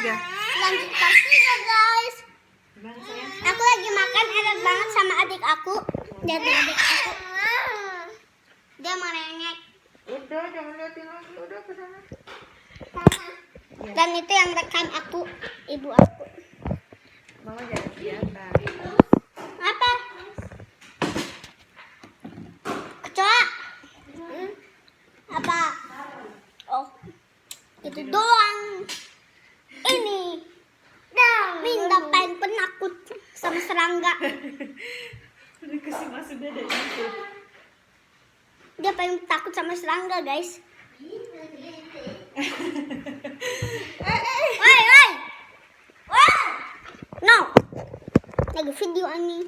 tiga. Lanjut part 3 guys. Aku lagi makan enak banget sama adik aku. Dan adik aku dia merengek. Udah, jangan liatin lagi. Udah ke sana. Dan itu yang rekam aku, ibu aku. Mama jangan kelihatan. Apa? Kecoa? Apa? Oh, itu doang. Ini Minda pengen penakut sama serangga. Udah kasih masuk dada itu. Dia pengen takut sama serangga guys. Woi, woi, woi, no, lagi video ini.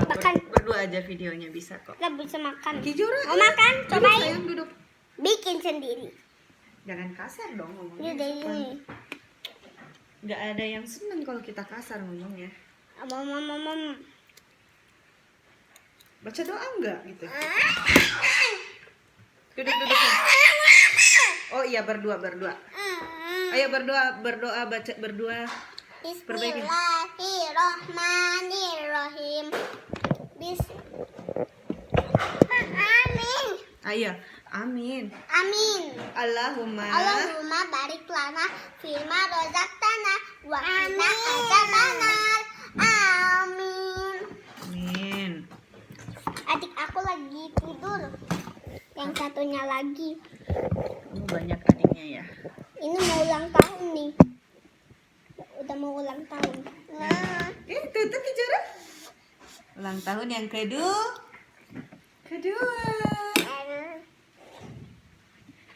Makan. Berdua aja videonya bisa kok. Gak bisa makan. Kijura. Mau makan? Duduk, Cobain. sayang, duduk. Bikin sendiri. Jangan kasar dong Ini ngomongnya. dari ini. Gak ada yang seneng kalau kita kasar ngomongnya. Mom. Baca doa enggak gitu? Duduk. Oh iya, berdua. Ayo berdoa, baca berdua. Perbaiki. Bismillahirrohmanirrohim. Amin. Ayo, amin. Amin. Allahumma barik lana fima rozaqtana wa qina adzabannar. Amin. Amin. Adik aku lagi tidur. Yang satunya lagi. Kamu banyak adiknya ya. Ini mau ulang tahun nih. Udah mau ulang tahun. Nah, Tuh Kijura. Ulang tahun yang kedua.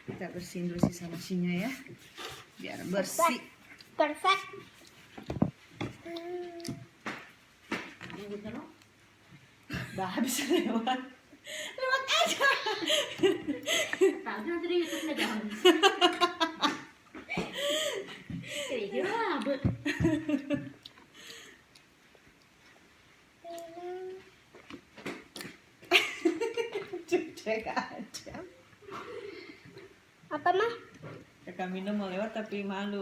Kita bersihin dulu sisa-sisinya ya. Biar bersih. perfect. Dah habis lewat. Lewat aja. Tahu nanti di YouTube jangan. Kayak rambut. Cek aja. Apa mah? Kakak minum mau lewat tapi malu.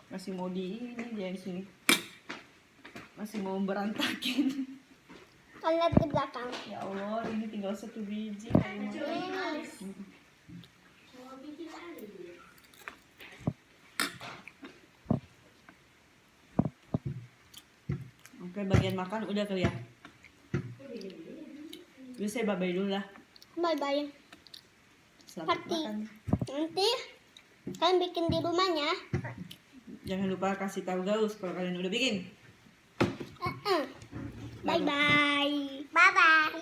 Masih mau di ini dia di sini. Masih mau berantakin. Kan lihat di belakang. Ya Allah, ini tinggal 1 biji. Oke, bagian makan udah kali ya. Jadi saya bye-bye dulu lah. Bye-bye. Selamat Pati. makan. Nanti kalian bikin di rumahnya. Jangan lupa kasih tahu Gaus kalau kalian udah bikin. Bye-bye. Bye-bye.